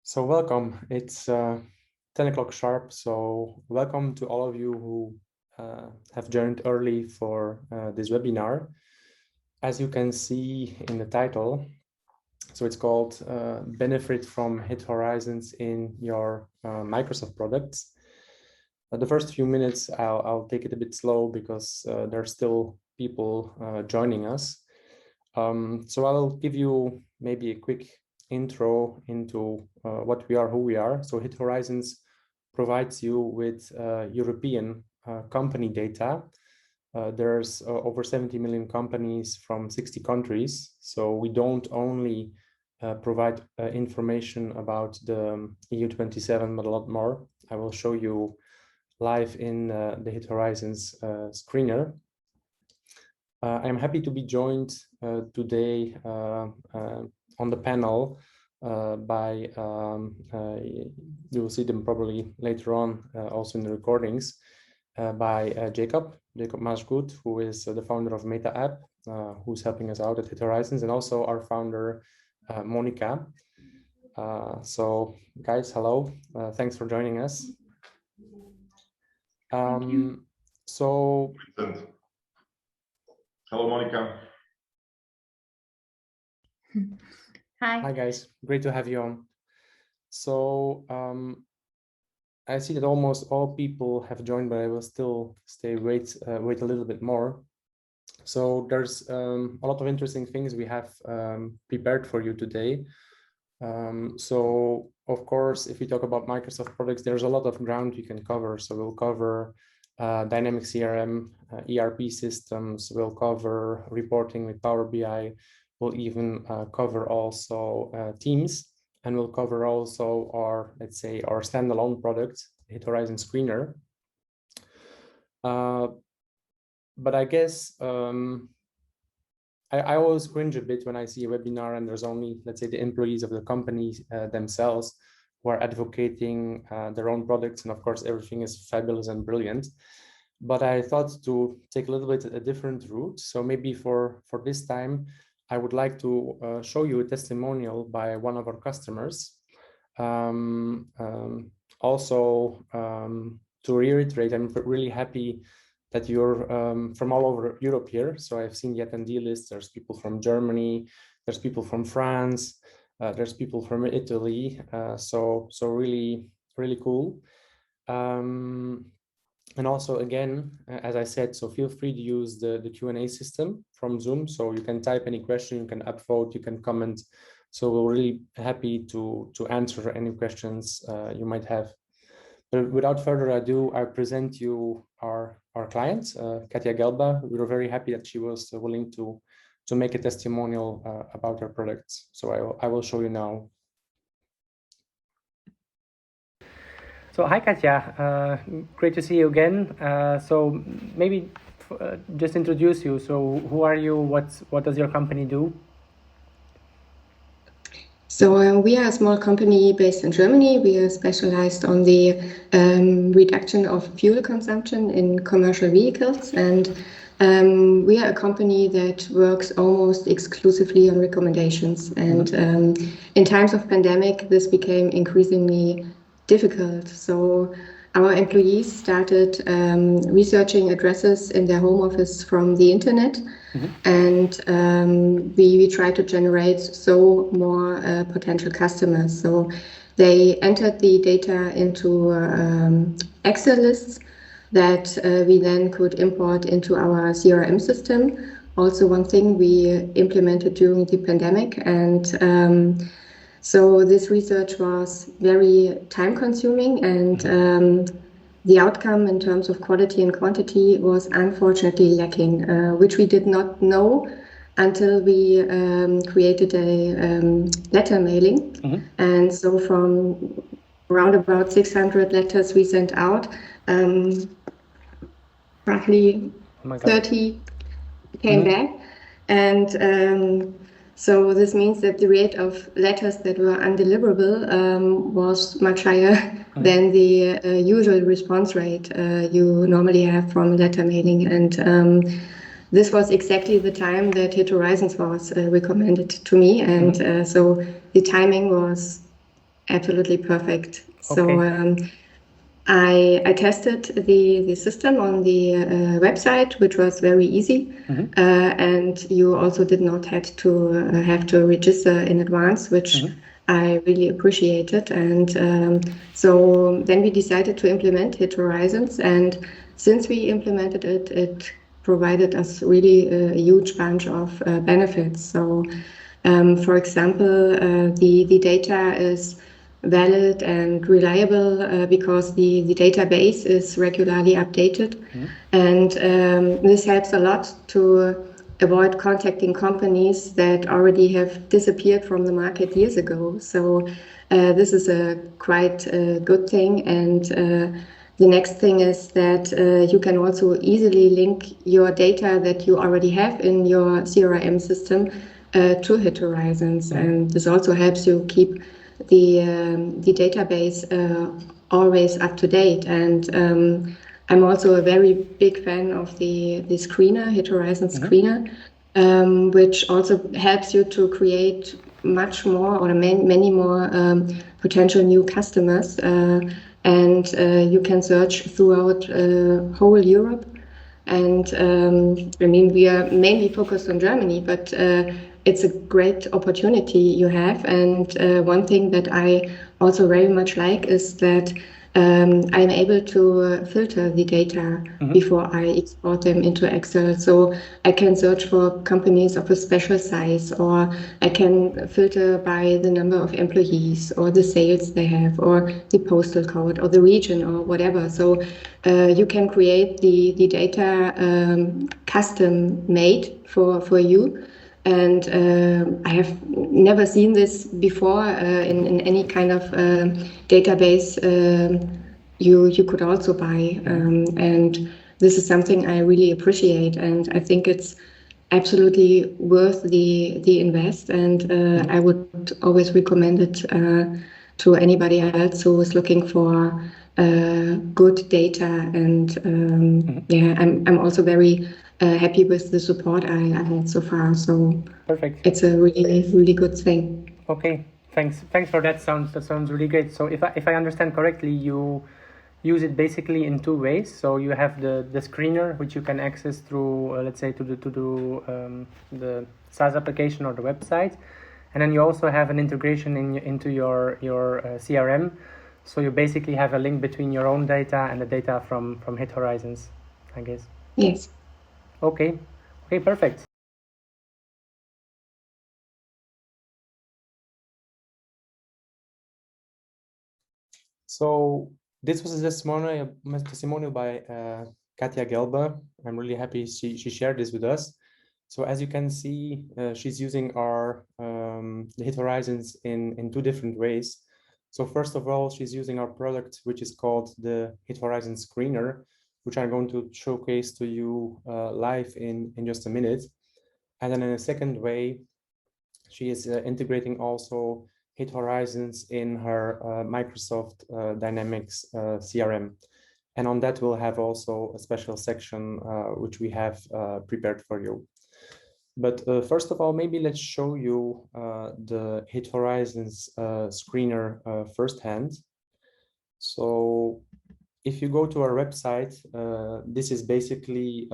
So welcome. It's 10 o'clock sharp. So welcome to all of you who have joined early for this webinar. As you can see in the title, so it's called Benefit from HitHorizons in your Microsoft products. The first few minutes, I'll take it a bit slow because there are still people joining us. So I'll give you maybe a quick intro into what we are, who we are. So HitHorizons provides you with European company data. There's over 70 million companies from 60 countries. So we don't only provide information about the EU27, but a lot more. I will show you live in the HitHorizons screener. I'm happy to be joined today on the panel by, you'll see them probably later on, also in the recordings, by Jacob Masgood, who is the founder of Meta App, who's helping us out at HitHorizons, and also our founder, Monica. So guys, hello, thanks for joining us. So, hello, Monica. Hi. Hi guys, great to have you on. So I see that almost all people have joined, but I will still wait a little bit more. So there's a lot of interesting things we have prepared for you today. So of course, if we talk about Microsoft products, there's a lot of ground we can cover. So we'll cover Dynamics CRM, ERP systems, we'll cover reporting with Power BI, we'll even cover also Teams, and we'll cover also our, let's say, our standalone product, HitHorizons Screener. But I guess I always cringe a bit when I see a webinar and there's only, let's say, the employees of the companies themselves who are advocating their own products. And of course, everything is fabulous and brilliant. But I thought to take a little bit a different route. So maybe for this time, I would like to show you a testimonial by one of our customers. Also, to reiterate, I'm really happy that you're from all over Europe here. So I've seen the attendee list. There's people from Germany, there's people from France, there's people from Italy. So really, really cool. And also, again, as I said, so feel free to use the Q&A system from Zoom. So you can type any question, you can upvote, you can comment. So we're really happy to answer any questions you might have. But without further ado, I present you our client, Katja Gelba. We were very happy that she was willing to make a testimonial about her products. So I will show you now. So hi, Katja. Great to see you again. So maybe just introduce you. So who are you? What does your company do? So we are a small company based in Germany. We are specialized on the reduction of fuel consumption in commercial vehicles. And we are a company that works almost exclusively on recommendations. And in times of pandemic, this became increasingly difficult. So our employees started researching addresses in their home office from the internet. And we try to generate more potential customers. So they entered the data into Excel lists that we then could import into our CRM system. Also, one thing we implemented during the pandemic. And so this research was very time consuming, and the outcome in terms of quality and quantity was unfortunately lacking, which we did not know until we created a letter mailing. And so from around about 600 letters we sent out, roughly 30 came back. And so this means that the rate of letters that were undeliverable was much higher than the usual response rate you normally have from letter mailing. And this was exactly the time that HitHorizons was recommended to me. And so the timing was absolutely perfect. Okay. So I tested the system on the website, which was very easy, and you also did not have to register in advance, which I really appreciated. And so then we decided to implement HitHorizons, and since we implemented it, it provided us really a huge bunch of benefits. So, for example, the data is valid and reliable because the database is regularly updated. And this helps a lot to avoid contacting companies that already have disappeared from the market years ago. So this is a quite good thing. And the next thing is that you can also easily link your data that you already have in your CRM system to HitHorizons. And this also helps you keep the database always up to date. And I'm also a very big fan of the screener, HitHorizons screener, which also helps you to create much more or many more potential new customers. And you can search throughout whole Europe. And I mean, we are mainly focused on Germany, but it's a great opportunity you have. And one thing that I also very much like is that I'm able to filter the data before I export them into Excel. So I can search for companies of a special size, or I can filter by the number of employees, or the sales they have, or the postal code, or the region, or whatever. So you can create the data custom made for you. And I have never seen this before in any kind of database you could also buy. And this is something I really appreciate. And I think it's absolutely worth the invest. And I would always recommend it to anybody else who is looking for good data. And yeah, I'm also very happy with the support I had so far. So Perfect. It's a really good thing. Okay, thanks for that. Sounds really great. So if I understand correctly, you use it basically in two ways. So you have the screener, which you can access through let's say to the SaaS application or the website, and then you also have an integration into your CRM. So you basically have a link between your own data and the data from HitHorizons, I guess. Yes. Okay, perfect. So this was a testimonial by Katja Gelber. I'm really happy she shared this with us. So as you can see, she's using our the HitHorizons in two different ways. So first of all, she's using our product, which is called the HitHorizons Screener, which I'm going to showcase to you live in just a minute. And then in a second way, she is integrating also HitHorizons in her Microsoft Dynamics CRM. And on that, we'll have also a special section which we have prepared for you. But first of all, maybe let's show you the HitHorizons screener firsthand. So if you go to our website, this is basically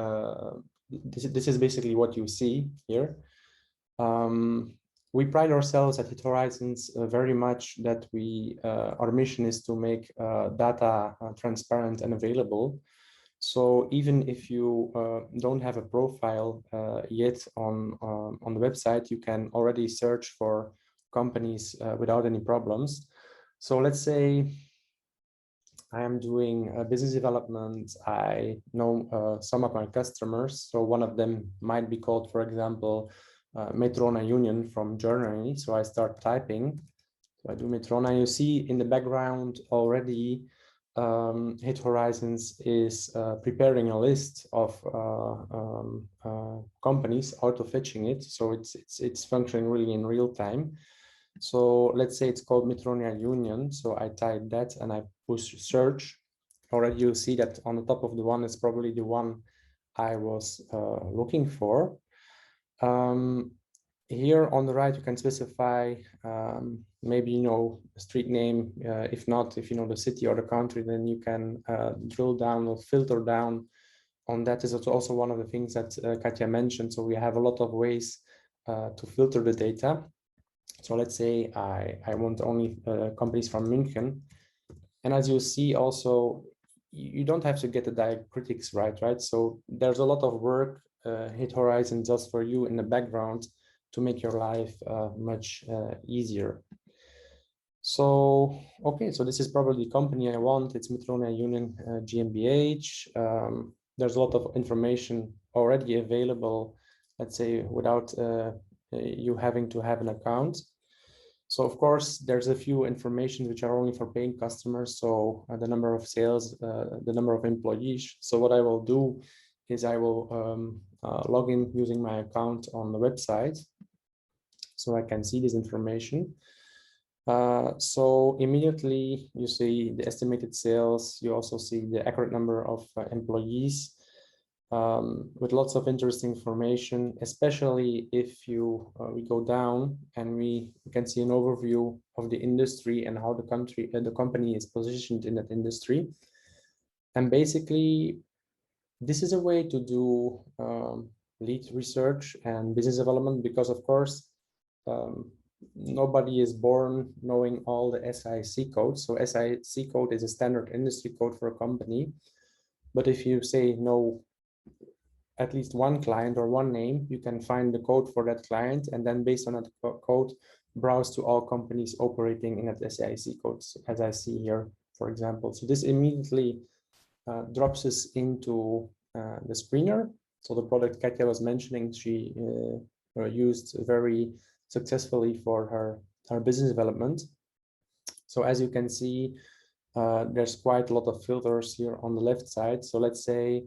what you see here. We pride ourselves at HitHorizons very much that our mission is to make data transparent and available. So even if you don't have a profile yet on the website, you can already search for companies without any problems. So let's say I am doing business development. I know some of my customers. So one of them might be called, for example, Metrona Union from Germany. So I start typing. So I do Metrona. You see in the background already, HitHorizons is preparing a list of companies, auto-fetching it. So it's functioning really in real time. So let's say it's called Metrona Union. So I type that and I push search. Already you'll see that on the top of the one is probably the one I was looking for. Here on the right, you can specify maybe, a street name. If not, if you know the city or the country, then you can drill down or filter down on that. Is also one of the things that Katja mentioned. So we have a lot of ways to filter the data. So let's say I want only companies from München. And as you see also, you don't have to get the diacritics right? So there's a lot of work HitHorizons does for you in the background to make your life much easier. So, okay, so this is probably the company I want. It's Metronia Union GmbH. There's a lot of information already available, let's say, without you having to have an account. So of course, there's a few information which are only for paying customers. So the number of sales, the number of employees. So what I will do is I will log in using my account on the website, so I can see this information. So immediately you see the estimated sales. You also see the accurate number of employees. With lots of interesting information, especially if we go down and we can see an overview of the industry and how the company is positioned in that industry. And basically, this is a way to do lead research and business development, because of course, nobody is born knowing all the SIC codes. So SIC code is a standard industry code for a company. But if you say know at least one client or one name, you can find the code for that client, and then based on that code, browse to all companies operating in that SIC codes, as I see here, for example. So this immediately drops us into the screener. So the product Katja was mentioning, she used very successfully for her business development. So as you can see, there's quite a lot of filters here on the left side. So let's say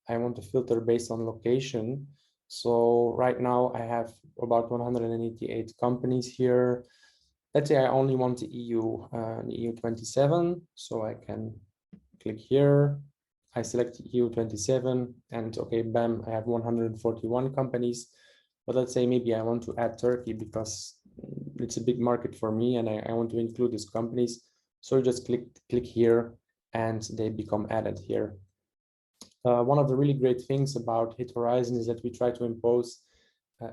I want to filter based on location. So right now I have about 188 companies here. Let's say I only want the EU 27. So I can click here. I select EU 27 and okay, bam, I have 141 companies. But let's say maybe I want to add Turkey because it's a big market for me and I want to include these companies. So you just click here and they become added here. One of the really great things about HitHorizons is that we try to impose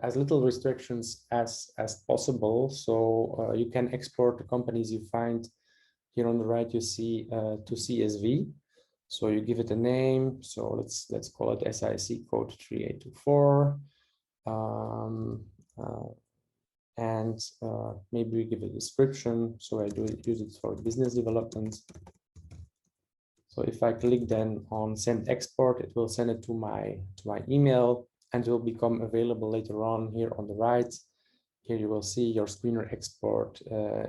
as little restrictions as possible. So you can export the companies you find here on the right. You see to CSV. So you give it a name. So let's call it SIC code 3824. And maybe we give a description. So I use it for business development. So if I click then on send export, it will send it to my email and will become available later on here on the right. Here you will see your screener export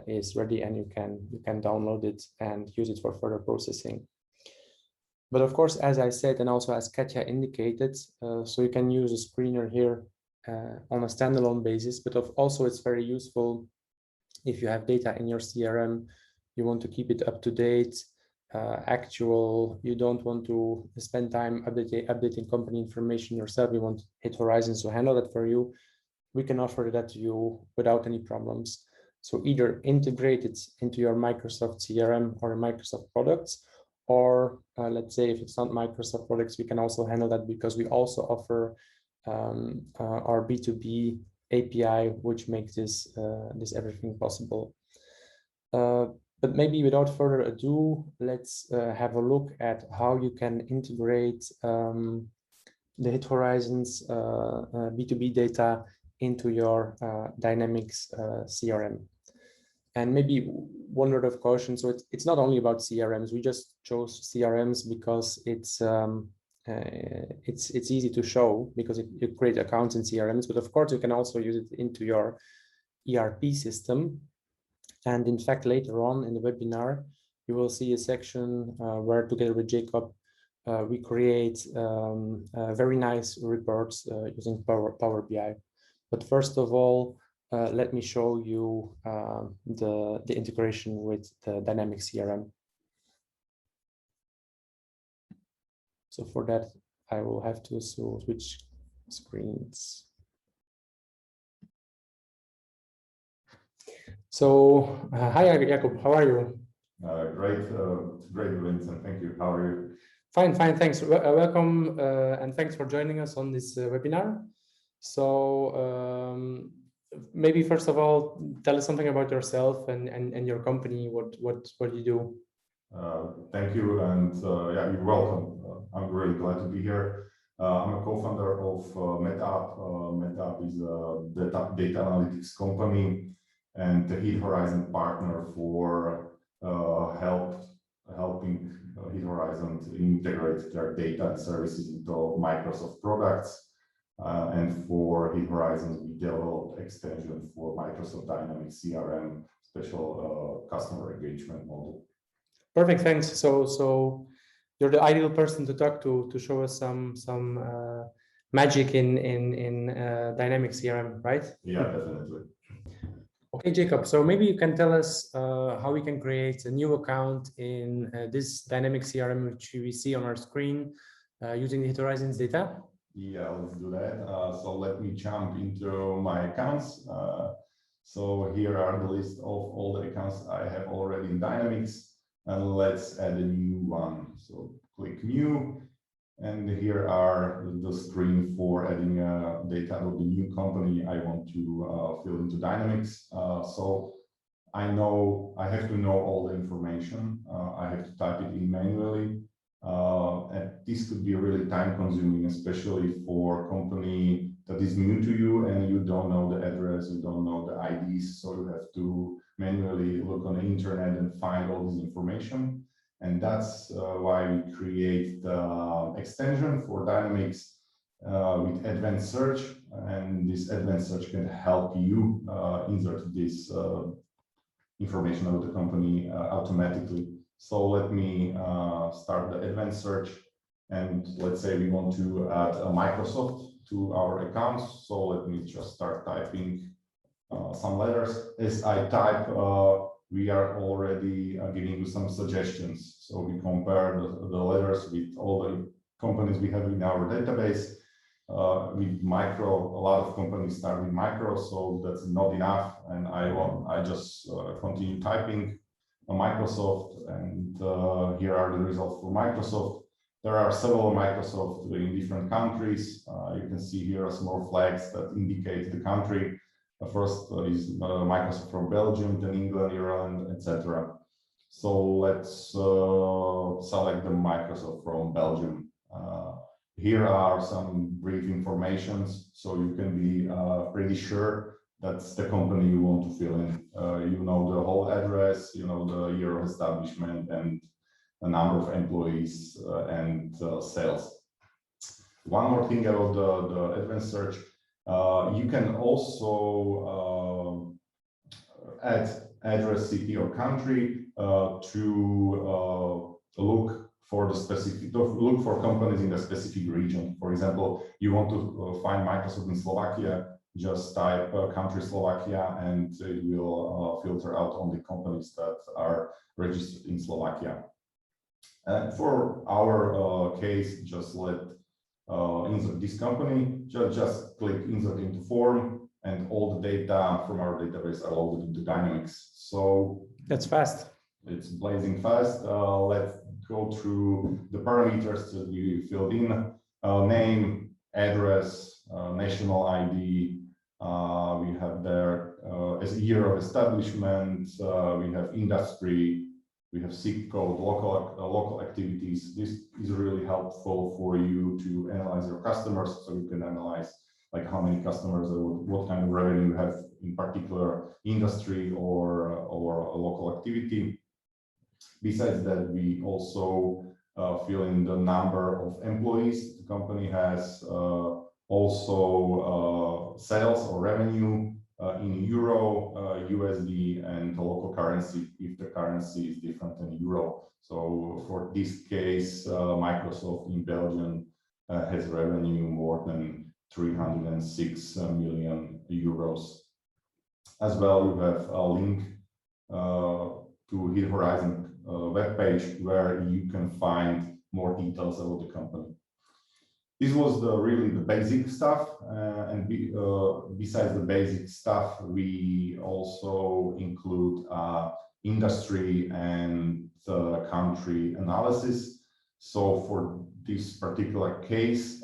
is ready, and you can download it and use it for further processing. But of course, as I said, and also as Katja indicated, so you can use a screener here on a standalone basis, but also it's very useful if you have data in your CRM, you want to keep it up to date, actual, you don't want to spend time updating company information yourself, you want HitHorizons to handle that for you, we can offer that to you without any problems. So either integrate it into your Microsoft CRM or Microsoft products, or let's say if it's not Microsoft products, we can also handle that because we also offer our B2B API, which makes this everything possible. But maybe without further ado, let's have a look at how you can integrate the HitHorizons B2B data into your Dynamics CRM. And maybe one word of caution, so it's not only about CRMs. We just chose CRMs because it's easy to show because you create accounts in CRMs, but of course you can also use it into your ERP system. And in fact, later on in the webinar, you will see a section where together with Jacob, we create very nice reports using Power BI. But first of all, let me show you the integration with the Dynamics CRM. So for that, I will have to switch screens. So, hi, Jakub, how are you? Great, Vincent. Thank you. How are you? Fine, thanks. Welcome and thanks for joining us on this webinar. So, maybe first of all, tell us something about yourself and your company. What you do. Thank you, and yeah, you're welcome. I'm really glad to be here. I'm a co-founder of MetaApp. MetaApp is a data analytics company and the HitHorizons partner for helping HitHorizons integrate their data and services into Microsoft products. And for HitHorizons, we developed extension for Microsoft Dynamics CRM, special customer engagement model. Perfect, thanks. So you're the ideal person to talk to show us some magic in Dynamics CRM, right? Yeah, definitely. Okay, Jacob. So maybe you can tell us how we can create a new account in this Dynamics CRM, which we see on our screen, using the HitHorizons data. Yeah, let's do that. So let me jump into my accounts. So here are the list of all the accounts I have already in Dynamics. And let's add a new one. So click new, and here are the screen for adding data of the new company I want to fill into Dynamics. So I know I have to know all the information. I have to type it in manually. And this could be really time consuming, especially for a company that is new to you and you don't know the address, you don't know the IDs, so you have to manually look on the internet and find all this information. And that's why we create the extension for Dynamics with advanced search. And this advanced search can help you insert this information about the company automatically. So let me start the advanced search. And let's say we want to add a Microsoft to our accounts. So let me just start typing some letters. As I type, we are already giving you some suggestions. So we compare the letters with all the companies we have in our database. With micro, a lot of companies start with micro, so that's not enough. And I just continue typing Microsoft, and here are the results for Microsoft. There are several Microsoft in different countries. You can see here small flags that indicate the country. The first is Microsoft from Belgium, then England, Ireland, etc. So let's select the Microsoft from Belgium. Here are some brief informations, so you can be pretty sure that's the company you want to fill in. You know the whole address, you know the year of establishment, and the number of employees and sales. One more thing about the advanced search. You can also add address, city, or country to look for the specific, look for companies in a specific region. For example, you want to find Microsoft in Slovakia, just type country Slovakia, and it will filter out only companies that are registered in Slovakia. And for our case, just let insert this company, just click insert into form, and all the data from our database are loaded into Dynamics. So that's fast. It's blazing fast. Let's go through the parameters that we filled in: name, address, national ID. We have there as year of establishment. We have industry. We have zip code, local activities. This is really helpful for you to analyze your customers, so you can analyze like how many customers or what kind of revenue you have in particular industry or a local activity. Besides that, we also fill in the number of employees the company has, also sales or revenue in euro, USD, and the local currency if the currency is different than euro. So for this case, Microsoft in Belgium has revenue more than 306 million euros. As well, we have a link to HitHorizons webpage where you can find more details about the company. This was really the basic stuff, and besides the basic stuff, we also include industry and country analysis. So for this particular case,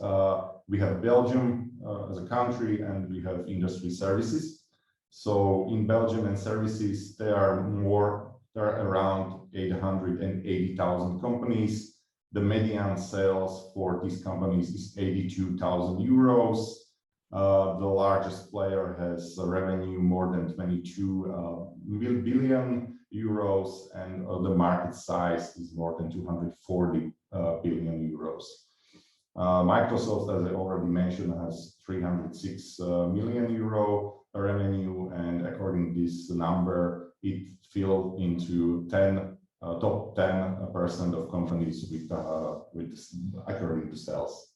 we have Belgium as a country, and we have industry services. So in Belgium and services, there are around 880,000 companies. The median sales for these companies is 82,000 euros. The largest player has a revenue more than 22 billion euros, and the market size is more than 240 billion euros. Microsoft, as I already mentioned, has 306 million euro revenue, and according to this number, it fell into top 10% of companies with according to sales.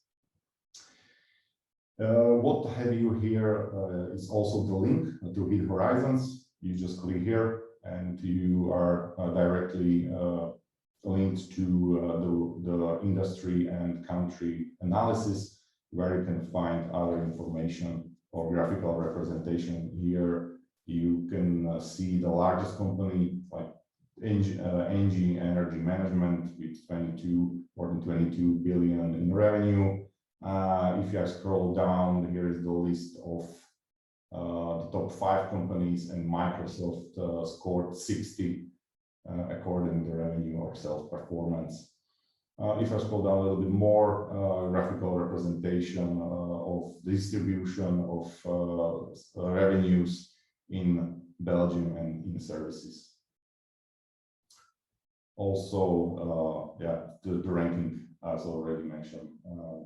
What have you here is also the link to HitHorizons. You just click here, and you are directly linked to the industry and country analysis, where you can find other information or graphical representation. Here you can see the largest company, like Engie Energy Management, with more than 22 billion in revenue. If I scroll down, here is the list of the top 5 companies, and Microsoft scored 60 according to revenue or sales performance. If I scroll down a little bit more, graphical representation of distribution of revenues in Belgium and in services. Also, the ranking, as already mentioned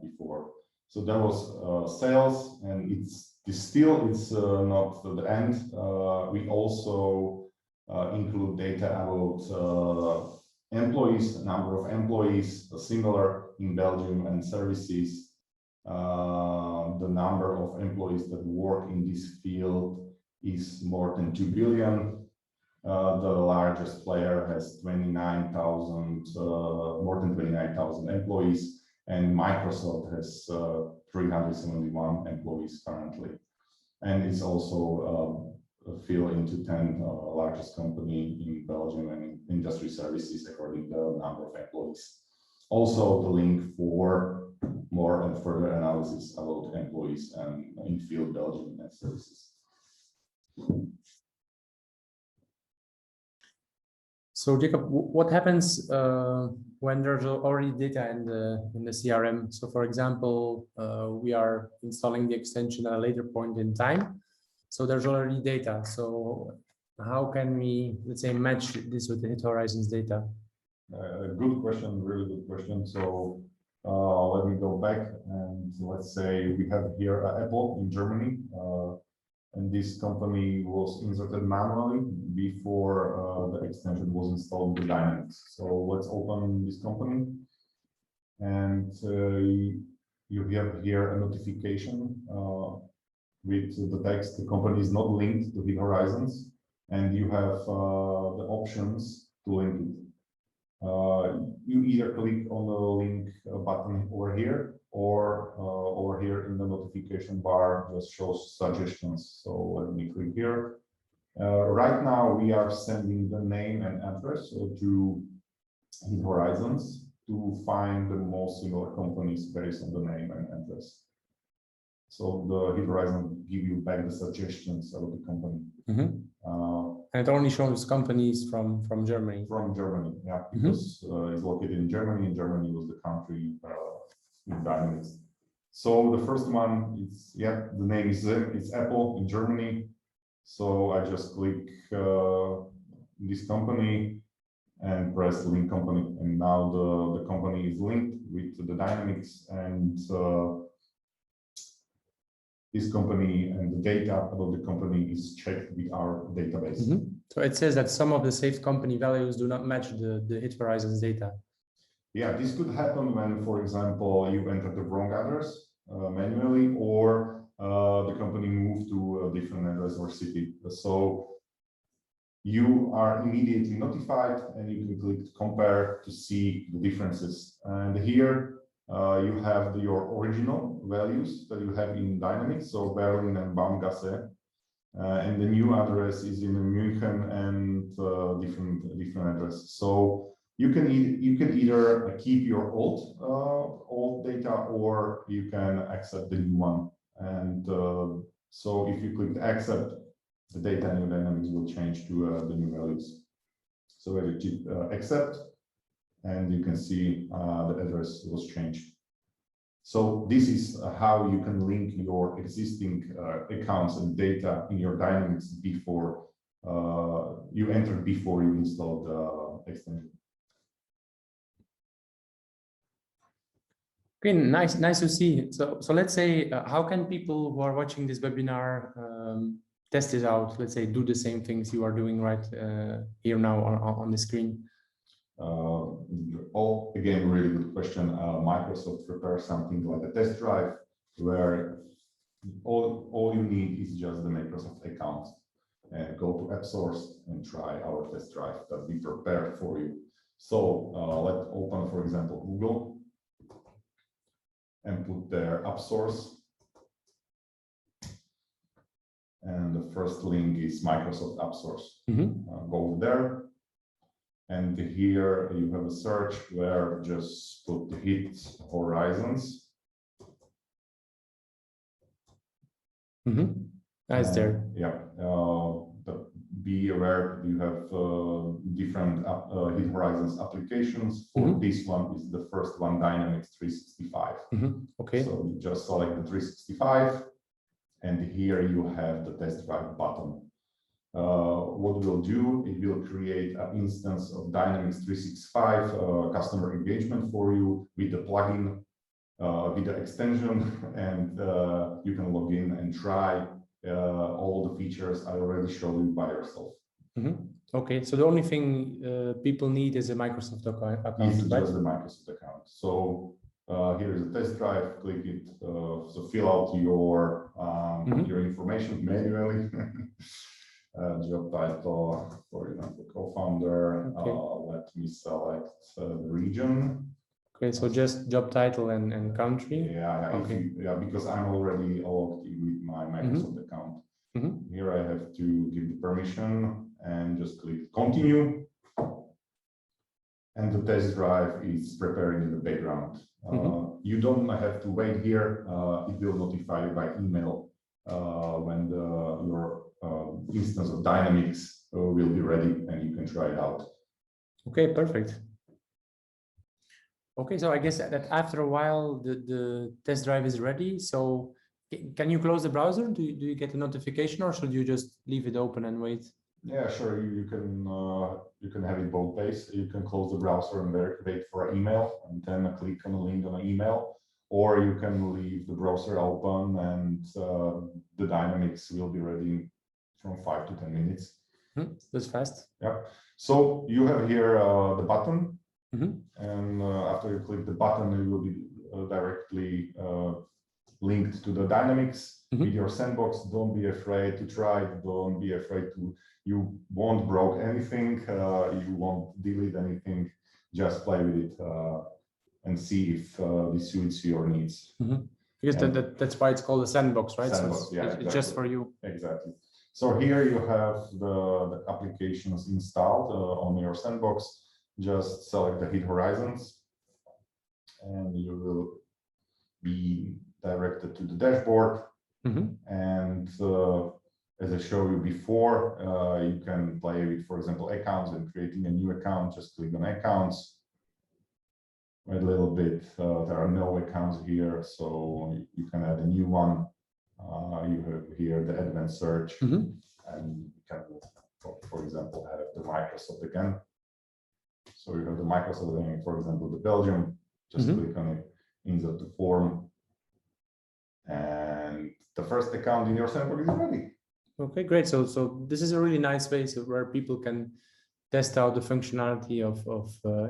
before. So there was sales, and it's not the end. We also include data about employees, number of employees, similar in Belgium and services. The number of employees that work in this field is more than 2 billion. The largest player has more than 29,000 employees, and Microsoft has 371 employees currently, and it's also fell into 10 largest company in Belgium and in industry services according to the number of employees. Also, the link for more and further analysis about employees and in field Belgium and services. So Jacob, what happens when there's already data in the CRM? So for example, we are installing the extension at a later point in time. So there's already data. So how can we, let's say, match this with the HitHorizons data? Good question, really good question. So let me go back, and let's say we have here Apple in Germany. And this company was inserted manually before the extension was installed in the Dynamics. So let's open this company, and you have here a notification with the text: the company is not linked to HitHorizons, and you have the options to link it. You either click on the link button over here, or over here in the notification bar just shows suggestions. So let me click here. Right now we are sending the name and address to HitHorizons to find the most similar companies based on the name and address. So the HitHorizons give you back the suggestions about the company. Mm-hmm. And it only shows companies from Germany. From Germany, yeah, because it's located in Germany, and Germany was the country in Dynamics. So the first one is, the name is it's Apple in Germany. So I just click this company and press link company, and now the company is linked with the Dynamics, and this company and the data about the company is checked with our database. Mm-hmm. So it says that some of the saved company values do not match the HitHorizons data. Yeah, this could happen when, for example, you enter the wrong address manually, or the company moved to a different address or city. So you are immediately notified, and you can click compare to see the differences. And here you have your original values that you have in Dynamics, so Berlin and Baumgasse, and the new address is in München and different address. So you can either keep your old data, or you can accept the new one. And so if you click accept, the data in your Dynamics will change to the new values. So you click accept, and you can see the address was changed. So this is how you can link your existing accounts and data in your Dynamics before you entered, before you installed the extension. Okay, nice to see. So let's say, how can people who are watching this webinar test it out? Let's say do the same things you are doing right here now on the screen. Again, really good question. Microsoft prepares something like a test drive where all you need is just the Microsoft account, and go to App Source and try our test drive that we prepared for you. So let's open, for example, Google and put their App Source. And the first link is Microsoft App Source. Go there. And here you have a search where just put HitHorizons. That's there. Yeah. Be aware you have different HitHorizons applications. For this one is the first one, Dynamics 365. Okay. So you just select the 365, and here you have the test drive button. What we'll do, it will create an instance of Dynamics 365 customer engagement for you with the plugin, with the extension, and you can log in and try all the features I already showed you by yourself. Okay, so the only thing people need is a Microsoft account. It's just the Microsoft account. So here is a test drive. Click it. So fill out your information manually. Job title, for example, co-founder. Okay. Let me select the region. Okay, so just job title and country. Yeah, okay. Because I'm already logged in with my Microsoft account. Here I have to give the permission and just click continue. And the test drive is preparing in the background. You don't have to wait here. It will notify you by email when your instance of Dynamics will be ready and you can try it out. Okay, perfect. Okay, so I guess that after a while the test drive is ready. So can you close the browser? Do you get a notification, or should you just leave it open and wait? Yeah, sure. You can have it both ways. You can close the browser and wait for an email, and then click on the link on the email, or you can leave the browser open and the Dynamics will be ready from 5 to 10 minutes. That's fast. Yeah. So you have here the button, and after you click the button, it will be directly linked to the Dynamics with your sandbox. Don't be afraid to try it. Don't be afraid to. You won't broke anything. You won't delete anything. Just play with it and see if this suits your needs. Because that's why it's called a sandbox, right? Sandbox, so yeah, it's exactly. Just for you. Exactly. So here you have the applications installed on your sandbox. Just select the HitHorizons, and you will be directed to the dashboard. And as I showed you before, you can play with, for example, accounts and creating a new account. Just click on accounts. Wait a little bit. There are no accounts here, so you can add a new one. You have here the advanced search, and you can, for example, have the Microsoft again. So you have the Microsoft again, for example, the Belgium. Just click on it, insert the form, and the first account in your sandbox is ready. Okay, great. So this is a really nice way where people can test out the functionality of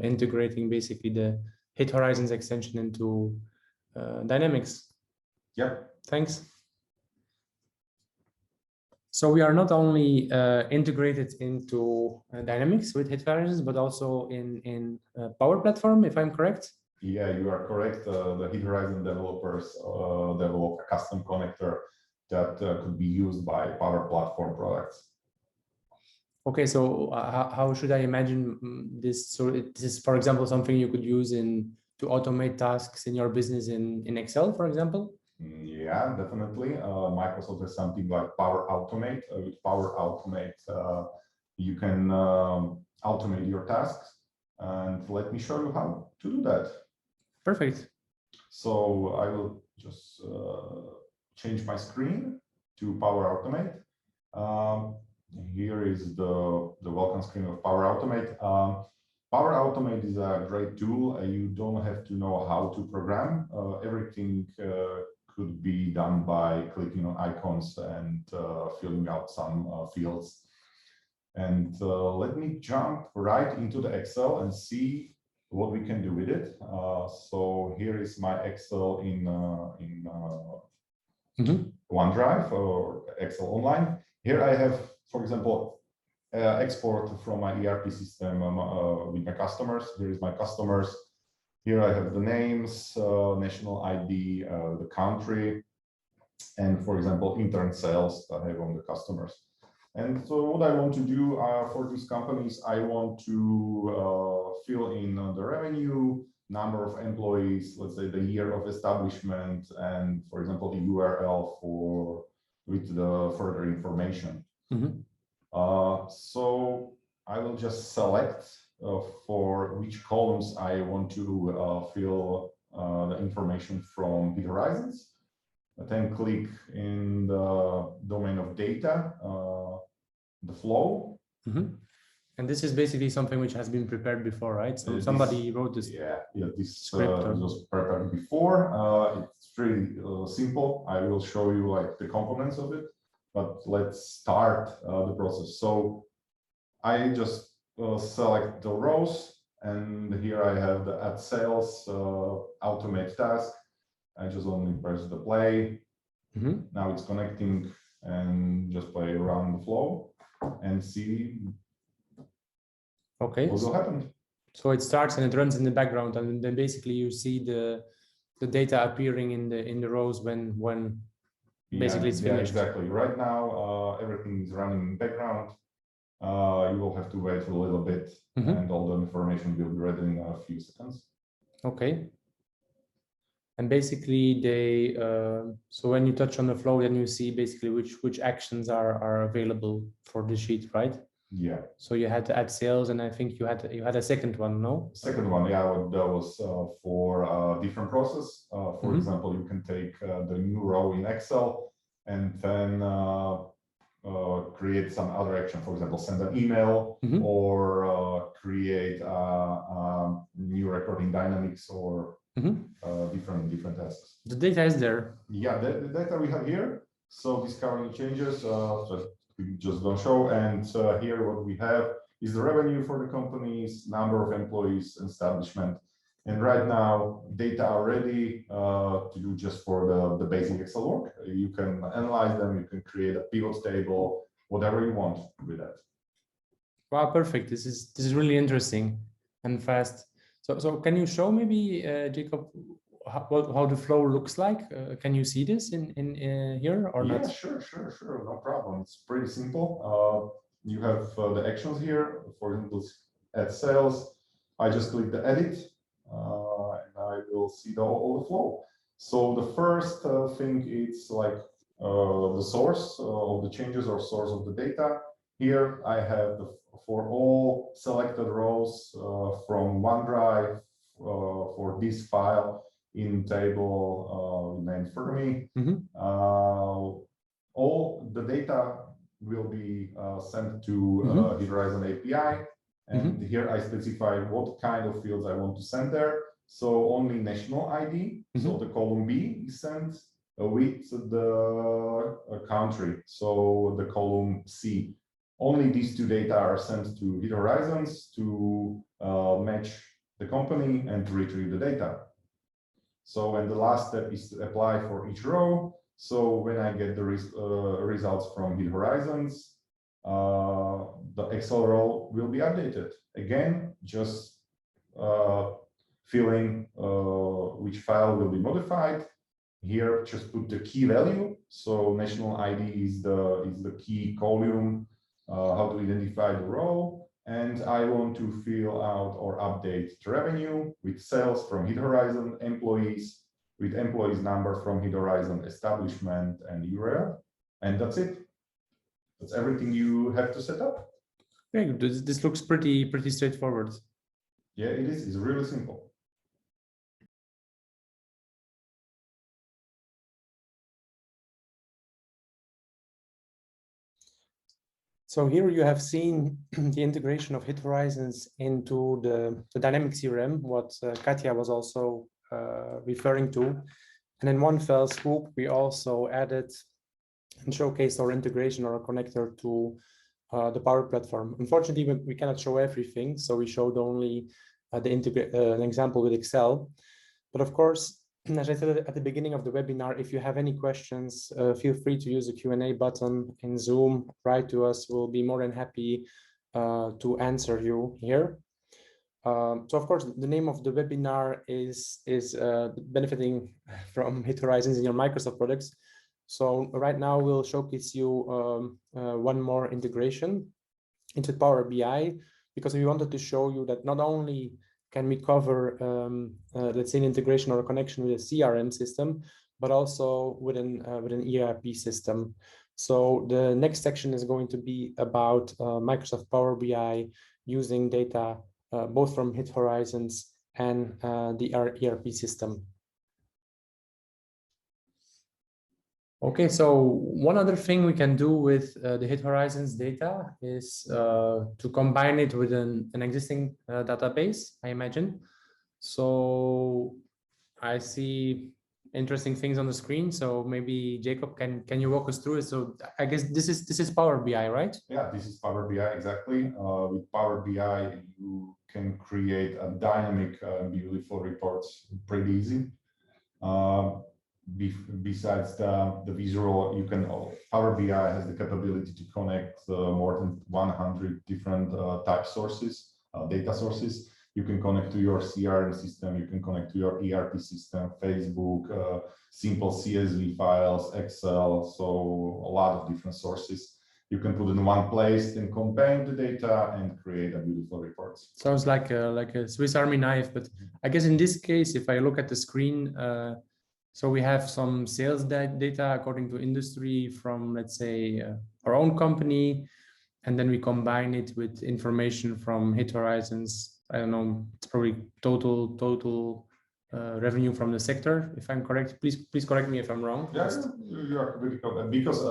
integrating basically the HitHorizons extension into Dynamics. Yep. Thanks. So we are not only integrated into Dynamics with HitHorizons, but also in Power Platform, if I'm correct. Yeah, you are correct. The HitHorizons developers develop a custom connector that could be used by Power Platform products. Okay, so how should I imagine this? So this is, for example, something you could use to automate tasks in your business in Excel, for example? Yeah, definitely. Microsoft has something like Power Automate. With Power Automate, you can automate your tasks. And let me show you how to do that. Perfect. So I will just change my screen to Power Automate. Here is the welcome screen of Power Automate. Power Automate is a great tool. You don't have to know how to program. Everything could be done by clicking on icons and filling out some fields. And let me jump right into the Excel and see what we can do with it. So here is my Excel in OneDrive or Excel Online. Here I have, for example, export from my ERP system with my customers. Here is my customers. Here I have the names, national ID, the country, and for example, intern sales that I have on the customers. And so what I want to do for these companies, I want to fill in the revenue, number of employees, let's say the year of establishment, and for example, the URL with the further information. So I will just select for which columns I want to fill the information from HitHorizons. Then click in the domain of data, the flow. And this is basically something which has been prepared before, right? So somebody wrote this. Yeah, this script was prepared before. It's really simple. I will show you like the components of it, but let's start the process. So I just select the rows, and here I have the add sales automate task. I just only press the play. Now it's connecting, and just play around the flow and see what will happen. So it starts and it runs in the background, and then basically you see the data appearing in the rows when basically it's finished. Yeah, exactly. Right now everything is running in the background. You will have to wait a little bit, and all the information will be ready in a few seconds. Okay. And basically they so when you touch on the flow, then you see basically which actions are available for the sheet, right? Yeah. So you had to add sales, and I think you had a second one, no? Second one, yeah, that was for a different process. For example, you can take the new row in Excel and then create some other action. For example, send an email or create a new record in Dynamics or different tasks. The data is there. Yeah, the data we have here. So discovering changes, we just don't show. And here what we have is the revenue for the companies, number of employees, establishment. And right now, data are ready to do just for the basic Excel work. You can analyze them, you can create a pivot table, whatever you want with that. Wow, perfect. This is really interesting and fast. So can you show maybe, Jacob, how the flow looks like? Can you see this in here or not? Yeah, sure, no problem. It's pretty simple. You have the actions here. For example, add sales. I just click the edit, and I will see all the flow. So the first thing is like the source of the changes or source of the data. Here I have for all selected rows from OneDrive for this file in table named for me. All the data will be sent to HitHorizons API, and here I specify what kind of fields I want to send there. So only national ID, so the column B is sent with the country, so the column C. Only these two data are sent to HitHorizons to match the company and to retrieve the data. So, and the last step is to apply for each row. So when I get the results from HitHorizons, the Excel row will be updated. Again, just filling which file will be modified. Here, just put the key value. So national ID is the key column, how to identify the row. And I want to fill out or update the revenue with sales from HitHorizons, employees with employees number from HitHorizons, establishment and URL. And that's it. That's everything you have to set up. Very good. This looks pretty straightforward. Yeah, it is. It's really simple. So here you have seen the integration of HitHorizons into the Dynamics CRM, what Katja was also referring to. And in one fell swoop, we also added and showcased our integration or a connector to the Power Platform. Unfortunately, we cannot show everything, so we showed only an example with Excel. But of course, as I said at the beginning of the webinar, if you have any questions, feel free to use the Q&A button in Zoom, write to us. We'll be more than happy to answer you here. So of course, the name of the webinar is benefiting from HitHorizons in your Microsoft products. So right now we'll showcase you one more integration into Power BI, because we wanted to show you that not only can we cover, let's say, an integration or a connection with a CRM system, but also with an ERP system. So the next section is going to be about Microsoft Power BI using data both from HitHorizons and the ERP system. Okay, so one other thing we can do with the HitHorizons data is to combine it with an existing database, I imagine. So I see interesting things on the screen. So maybe Jacob, can you walk us through it? So I guess this is Power BI, right? Yeah, this is Power BI, exactly. With Power BI, you can create a dynamic, beautiful reports pretty easy. Besides the visual, you can Power BI has the capability to connect more than 100 different type sources, data sources. You can connect to your CRM system, you can connect to your ERP system, Facebook, simple CSV files, Excel, so a lot of different sources. You can put in one place and combine the data and create a beautiful reports. Sounds like a Swiss Army knife, but I guess in this case, if I look at the screen, so we have some sales data according to industry from, let's say, our own company, and then we combine it with information from HitHorizons. I don't know, it's probably total revenue from the sector, if I'm correct. Please correct me if I'm wrong. Yeah, you are really correct. Because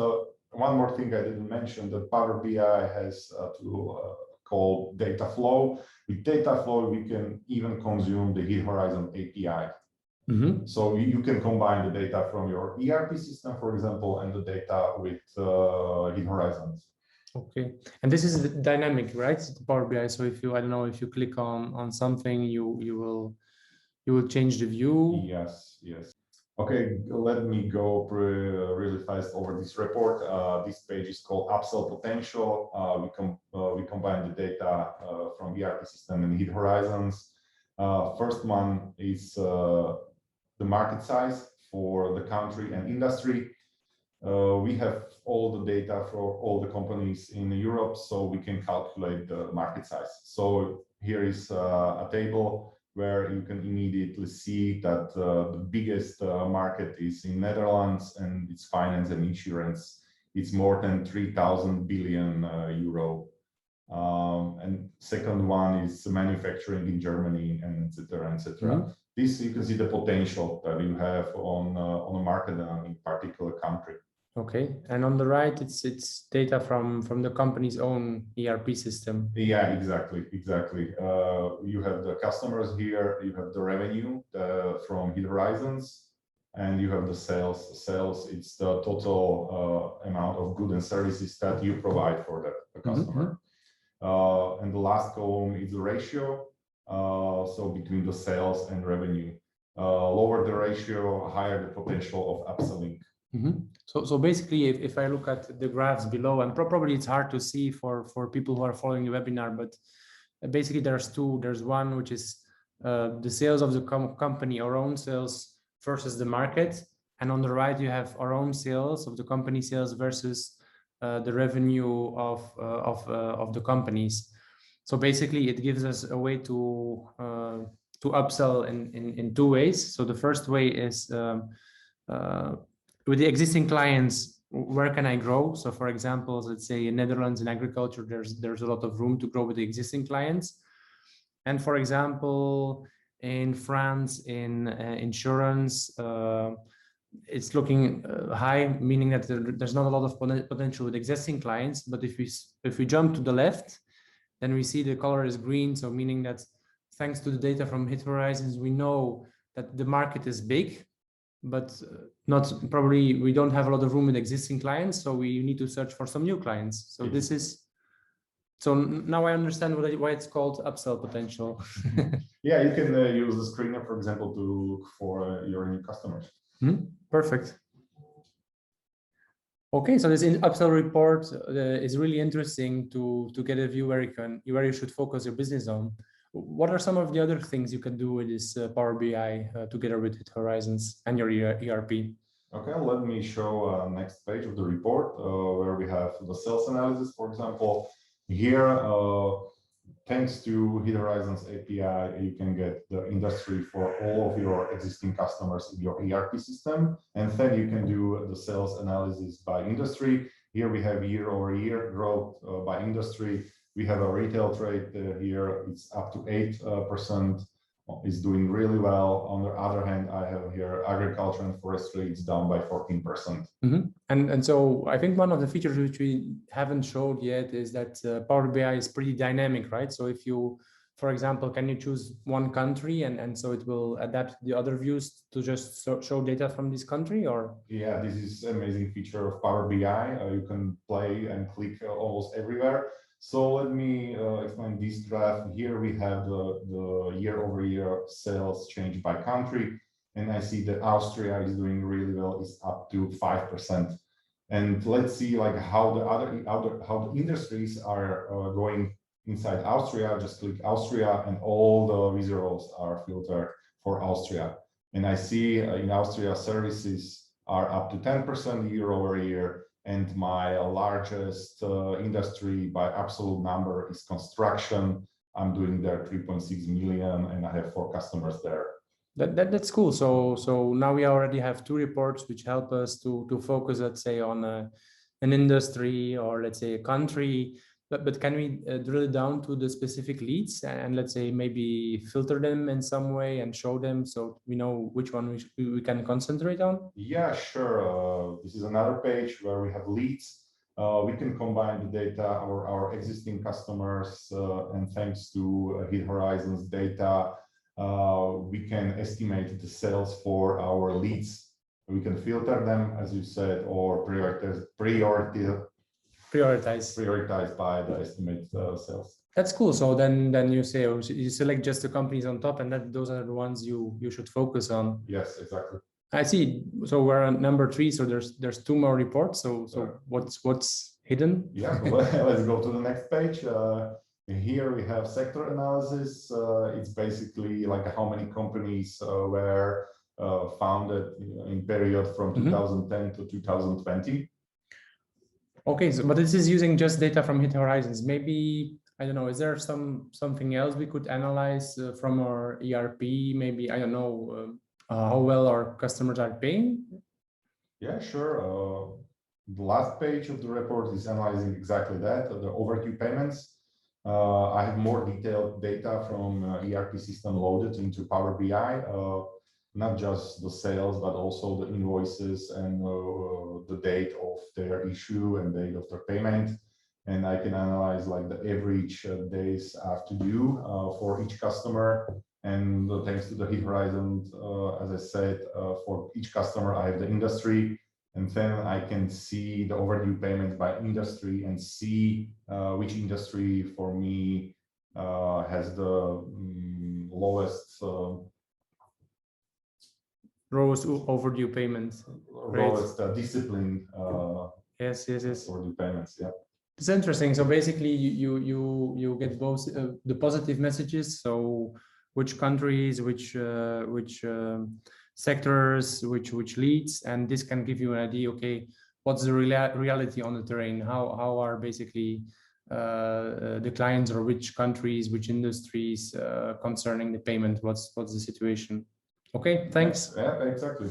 one more thing I didn't mention, that Power BI has a tool called data flow. With data flow, we can even consume the HitHorizons API. Mm-hmm. So you can combine the data from your ERP system, for example, and the data with HitHorizons. Okay, and this is dynamic, right? The Power BI. So if you, I don't know, if you click on something, you will change the view. Yes. Okay, let me go really fast over this report. This page is called Upsell Potential. We combine the data from ERP system and HitHorizons. First one is the market size for the country and industry. We have all the data for all the companies in Europe, so we can calculate the market size. So here is a table where you can immediately see that the biggest market is in Netherlands, and it's finance and insurance. It's more than 3,000 billion euro. And second one is manufacturing in Germany, and etc. Mm-hmm. This, you can see the potential that you have on a market in a particular country. Okay, and on the right, it's data from the company's own ERP system. Yeah, exactly. You have the customers here, you have the revenue from HitHorizons, and you have the sales. Sales, it's the total amount of goods and services that you provide for the customer. Mm-hmm. And the last column is the ratio, so between the sales and revenue. Lower the ratio, higher the potential of upselling. Mm-hmm. So basically, if I look at the graphs below, and probably it's hard to see for people who are following the webinar, but basically there's two. There's one which is the sales of the company, our own sales versus the market. And on the right, you have our own sales of the company sales versus the revenue of the companies. So basically, it gives us a way to upsell in two ways. So the first way is with the existing clients, where can I grow? So for example, let's say in Netherlands in agriculture, there's a lot of room to grow with the existing clients. And for example, in France, in insurance, it's looking high, meaning that there's not a lot of potential with existing clients. But if we jump to the left, then we see the color is green. So meaning that thanks to the data from HitHorizons, we know that the market is big, but not probably we don't have a lot of room with existing clients. So we need to search for some new clients. So this is, so now I understand why it's called upsell potential. Yeah, you can use the screener, for example, to look for your new customers. Perfect. Okay, so this upsell report is really interesting to get a view where you should focus your business on. What are some of the other things you can do with this Power BI together with HitHorizons and your ERP? Okay, let me show next page of the report where we have the sales analysis, for example. Here, thanks to HitHorizons API, you can get the industry for all of your existing customers in your ERP system. And then you can do the sales analysis by industry. Here we have year-over-year growth by industry. We have a retail trade here, it's up to 8%, is doing really well. On the other hand, I have here agriculture and forestry, it's down by 14%. And so I think one of the features which we haven't showed yet is that Power BI is pretty dynamic, right? So if you, for example, can you choose one country and so it will adapt the other views to just show data from this country, or? Yeah, this is an amazing feature of Power BI. You can play and click almost everywhere. So let me explain this graph. Here we have the year-over-year sales change by country. And I see that Austria is doing really well, it's up to 5%. And let's see like how the industries are going inside Austria. Just click Austria and all the visuals are filtered for Austria. And I see in Austria services are up to 10% year-over-year. And my largest industry by absolute number is construction. I'm doing there 3.6 million and I have 4 customers there. That's cool. So now we already have 2 reports which help us to focus, let's say, on an industry or let's say a country. But can we drill it down to the specific leads and let's say maybe filter them in some way and show them so we know which one we can concentrate on? Yeah, sure. This is another page where we have leads. We can combine the data, our existing customers, and thanks to HitHorizons data, we can estimate the sales for our leads. We can filter them, as you said, or prioritize by the estimated sales. That's cool. So then you say you select just the companies on top, and those are the ones you should focus on. Yes, exactly. I see. So we're on number 3. So there's 2 more reports. So what's hidden? Yeah, let's go to the next page. Here we have sector analysis. It's basically like how many companies were founded in period from 2010 to 2020. Okay, so but this is using just data from HitHorizons. Maybe, I don't know, is there something else we could analyze from our ERP? Maybe, I don't know, how well our customers are paying? Yeah, sure. The last page of the report is analyzing exactly that, the overdue payments. I have more detailed data from ERP system loaded into Power BI. Not just the sales, but also the invoices and the date of their issue and date of their payment. And I can analyze like the average days after due for each customer. And thanks to the HitHorizons, as I said, for each customer, I have the industry. And then I can see the overdue payments by industry and see which industry for me has the lowest overdue payments. Lowest discipline. Yes. Overdue payments. Yeah. It's interesting. So basically, you get both the positive messages. So which countries, which sectors, which leads, and this can give you an idea. Okay, what's the reality on the terrain? How are basically the clients, or which countries, which industries concerning the payment? What's the situation? Okay, thanks. Yeah, exactly.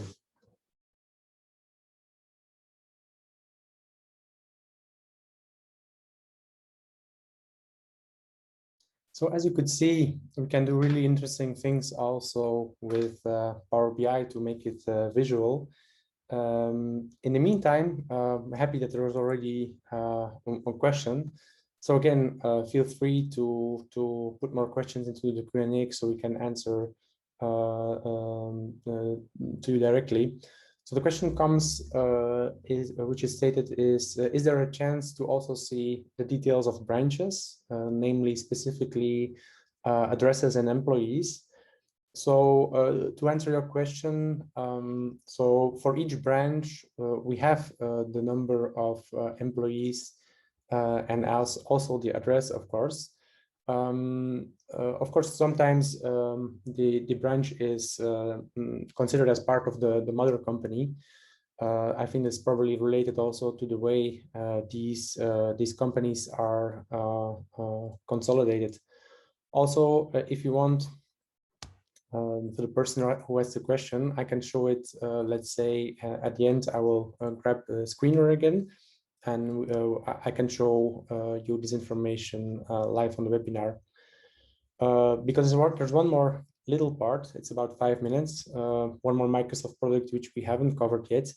So as you could see, we can do really interesting things also with Power BI to make it visual. In the meantime, I'm happy that there was already a question. So again, feel free to put more questions into the Q&A so we can answer to you directly. So the question comes, which is stated is there a chance to also see the details of branches, namely specifically addresses and employees? So to answer your question, so for each branch, we have the number of employees and also the address, of course. Of course, sometimes the branch is considered as part of the mother company. I think it's probably related also to the way these companies are consolidated. Also, if you want, for the person who has the question, I can show it, let's say, at the end. I will grab the screener again, and I can show you this information live on the webinar. Because there's one more little part, it's about 5 minutes, one more Microsoft product which we haven't covered yet,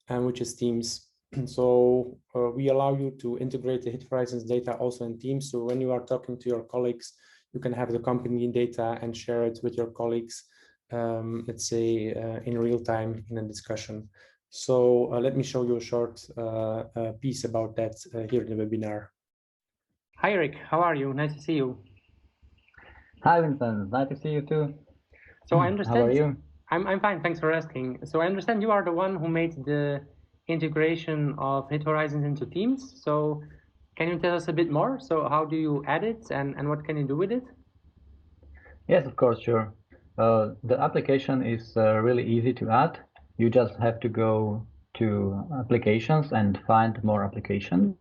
and which is Teams. So we allow you to integrate the HitHorizons data also in Teams. So when you are talking to your colleagues, you can have the company data and share it with your colleagues, let's say in real time in a discussion. So let me show you a short piece about that here in the webinar. Hi, Eric. How are you? Nice to see you. Hi, Vincent. Nice to see you too. So I understand. How are you? I'm fine. Thanks for asking. So I understand you are the one who made the integration of HitHorizons into Teams. So can you tell us a bit more? So how do you add it, and what can you do with it? Yes, of course, sure. The application is really easy to add. You just have to go to applications and find more applications.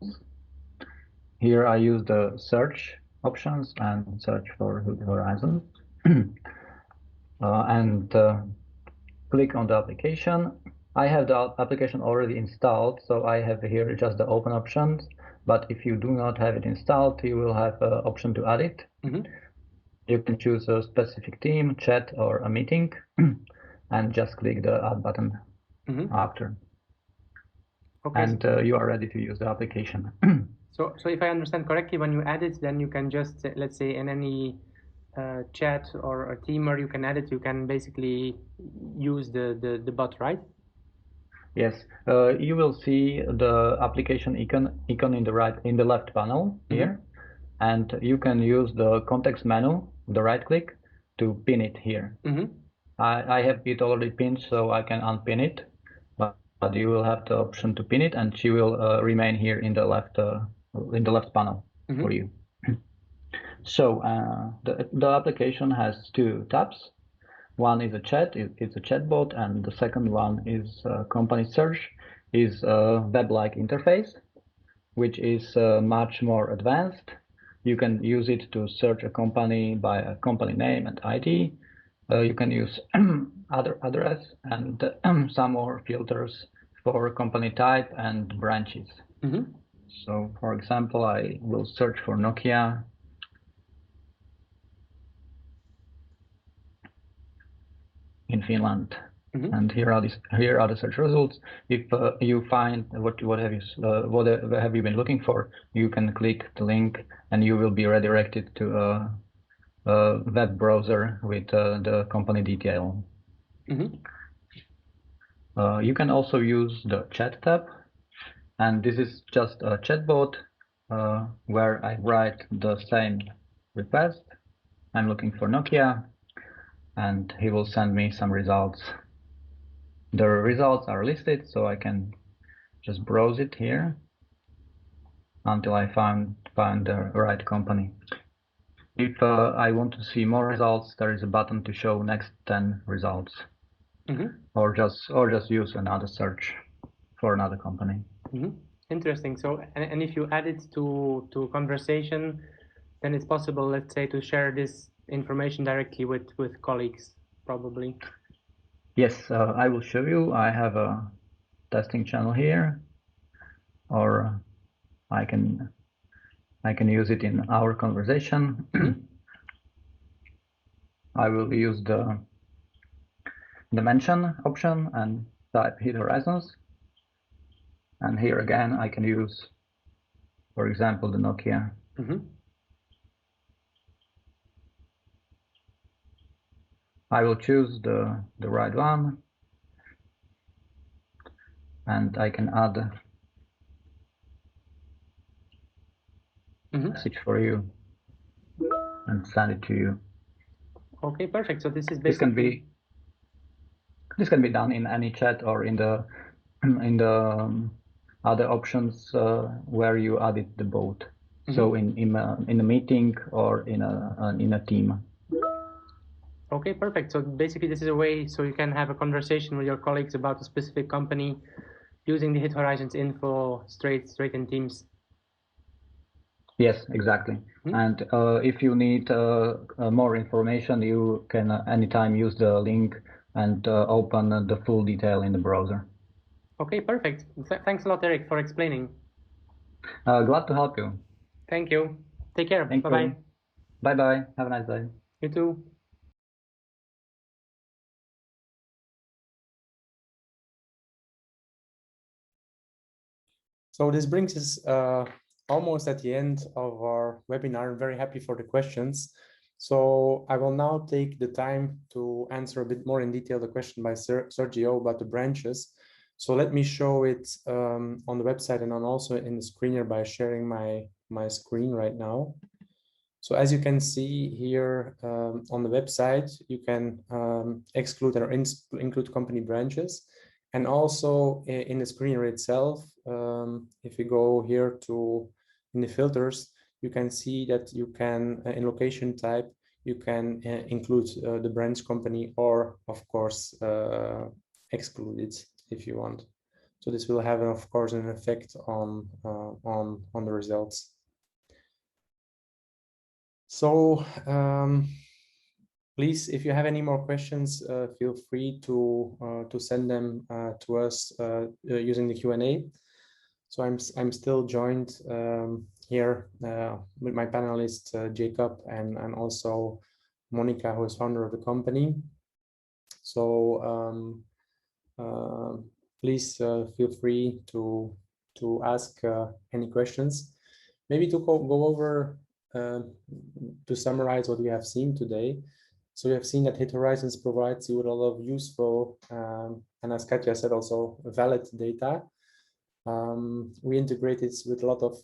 Here I use the search options and search for HitHorizons. And click on the application. I have the application already installed, so I have here just the open options. But if you do not have it installed, you will have an option to add it. Mm-hmm. You can choose a specific team, chat, or a meeting, and just click the add button after. Okay. And you are ready to use the application. So if I understand correctly, when you add it, then you can just, let's say, in any chat or a team where you can add it, you can basically use the bot, right? Yes, you will see the application icon in the left panel here, and you can use the context menu, the right click, to pin it here. I have it already pinned, so I can unpin it, but you will have the option to pin it, and she will remain here in the left panel for you. So the application has two tabs. One is a chat, it's a chatbot, and the second one is company search, is a web-like interface, which is much more advanced. You can use it to search a company by a company name and ID. You can use other address and some more filters for company type and branches. So, for example, I will search for Nokia. In Finland, and here are the search results. If you find what have you been looking for, you can click the link, and you will be redirected to a web browser with the company detail. You can also use the chat tab, and this is just a chatbot where I write the same request. I'm looking for Nokia, and he will send me some results. The results are listed, so I can just browse it here until I find the right company. If I want to see more results, there is a button to show next 10 results, or just use another search for another company. Interesting. So, and if you add it to conversation, then it's possible, let's say, to share this information directly with colleagues, probably. Yes, I will show you. I have a testing channel here, or I can use it in our conversation. I will use the mention option and type HitHorizons. And here again, I can use, for example, the Nokia. I will choose the right one, and I can add a message for you and send it to you. Okay, perfect. So this is basically this can be done in any chat or in the other options where you added the both. So in a meeting or in a team. Okay, perfect. So basically, this is a way so you can have a conversation with your colleagues about a specific company using the HitHorizons info straight in Teams. Yes, exactly. And if you need more information, you can anytime use the link and open the full detail in the browser. Okay, perfect. Thanks a lot, Eric, for explaining. Glad to help you. Thank you. Take care. Bye-bye. Bye-bye. Have a nice day. You too. So this brings us almost at the end of our webinar. I'm very happy for the questions. So I will now take the time to answer a bit more in detail the question by Sergio about the branches. So let me show it on the website and also in the screen here by sharing my screen right now. So as you can see here on the website, you can exclude or include company branches. And also in the screener itself, if you go here in the filters, you can see that you can, in location type, you can include the branch company or, of course, exclude it if you want. So this will have, of course, an effect on the results. So please, if you have any more questions, feel free to send them to us using the Q&A. So I'm still joined here with my panelist Jacob and also Monica, who is founder of the company. So please feel free to ask any questions. Maybe to go over to summarize what we have seen today. So we have seen that HitHorizons provides you with a lot of useful and, as Katja said, also valid data. We integrate it with a lot of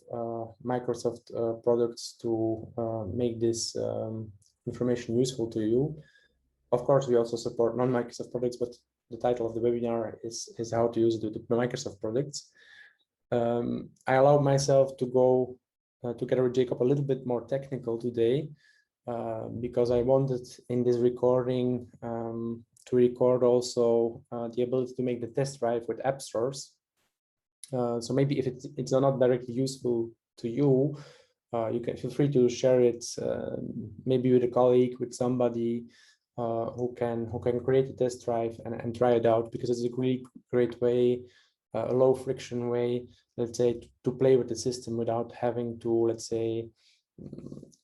Microsoft products to make this information useful to you. Of course, we also support non-Microsoft products, but the title of the webinar is how to use the Microsoft products. I allowed myself to go together with Jacob a little bit more technical today because I wanted in this recording to record also the ability to make the test drive with app stores. So maybe if it's not directly useful to you, you can feel free to share it maybe with a colleague, with somebody who can create a test drive and try it out, because it's a really great way, a low friction way, let's say, to play with the system without having to, let's say,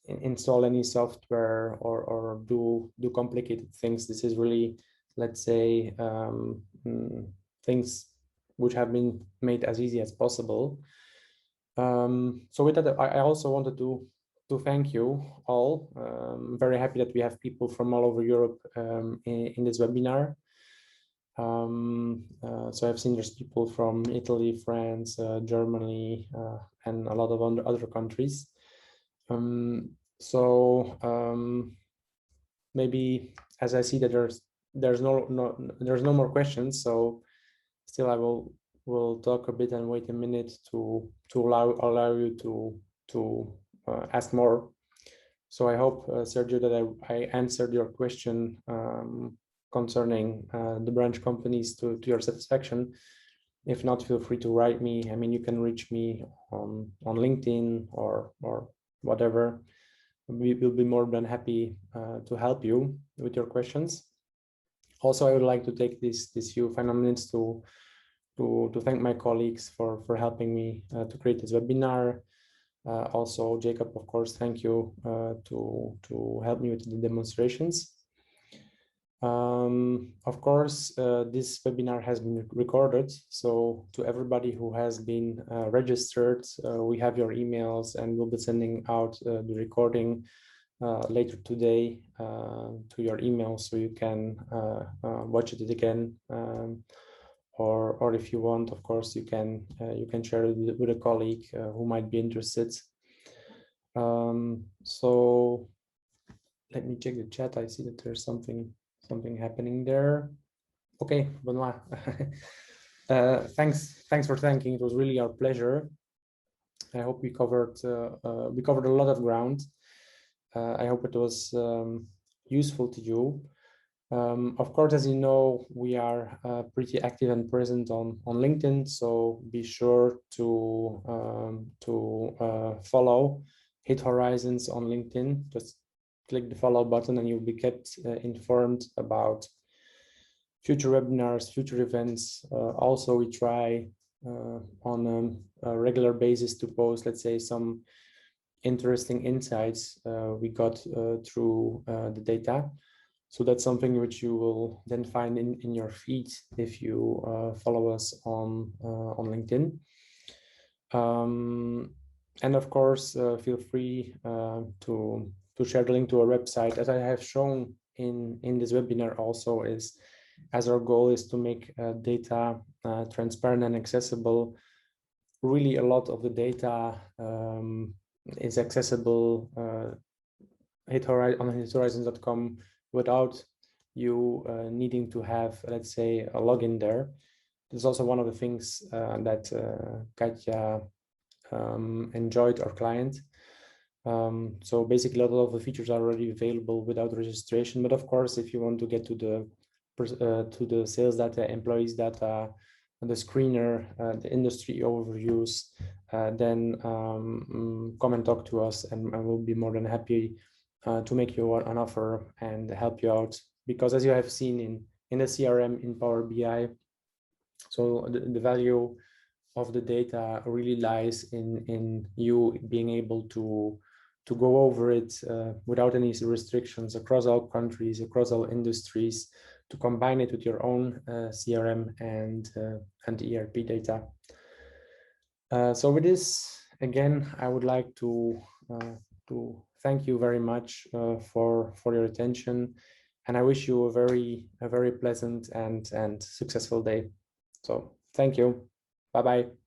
install any software or do complicated things. This is really, let's say, things which have been made as easy as possible. So with that, I also wanted to thank you all. I'm very happy that we have people from all over Europe in this webinar. So I've seen there's people from Italy, France, Germany, and a lot of other countries. Maybe as I see that there's no more questions, so still I will talk a bit and wait a minute to allow you to ask more. So I hope, Sergio, that I answered your question concerning the branch companies to your satisfaction. If not, feel free to write me. I mean, you can reach me on LinkedIn or whatever. We will be more than happy to help you with your questions. Also, I would like to take this few final minutes to thank my colleagues for helping me to create this webinar. Also, Jacob, of course, thank you to help me with the demonstrations. Of course, this webinar has been recorded, so to everybody who has been registered, we have your emails and we'll be sending out the recording later today to your email, so you can watch it again, or if you want, of course, you can share it with a colleague who might be interested. So let me check the chat. I see that there's something happening there. Okay, Benoit. Thanks for thanking. It was really our pleasure. I hope we covered a lot of ground. I hope it was useful to you. Of course, as you know, we are pretty active and present on LinkedIn, so be sure to follow HitHorizons on LinkedIn. Just click the follow button and you'll be kept informed about future webinars, future events. Also, we try on a regular basis to post, let's say, some interesting insights we got through the data. So that's something which you will then find in your feed if you follow us on LinkedIn. And of course, feel free to share the link to our website. As I have shown in this webinar also, is as our goal is to make data transparent and accessible. Really, a lot of the data is accessible on HitHorizons.com without you needing to have, let's say, a login there. This is also one of the things that Katja enjoyed, our client. So basically, a lot of the features are already available without registration. But of course, if you want to get to the sales data, employees data, the screener, the industry overviews, then come and talk to us, and we'll be more than happy to make you an offer and help you out. Because as you have seen in the CRM, in Power BI, so the value of the data really lies in you being able to go over it without any restrictions across all countries, across all industries, to combine it with your own CRM and ERP data. So with this, again, I would like to thank you very much for your attention, and I wish you a very pleasant and successful day. So thank you. Bye-bye.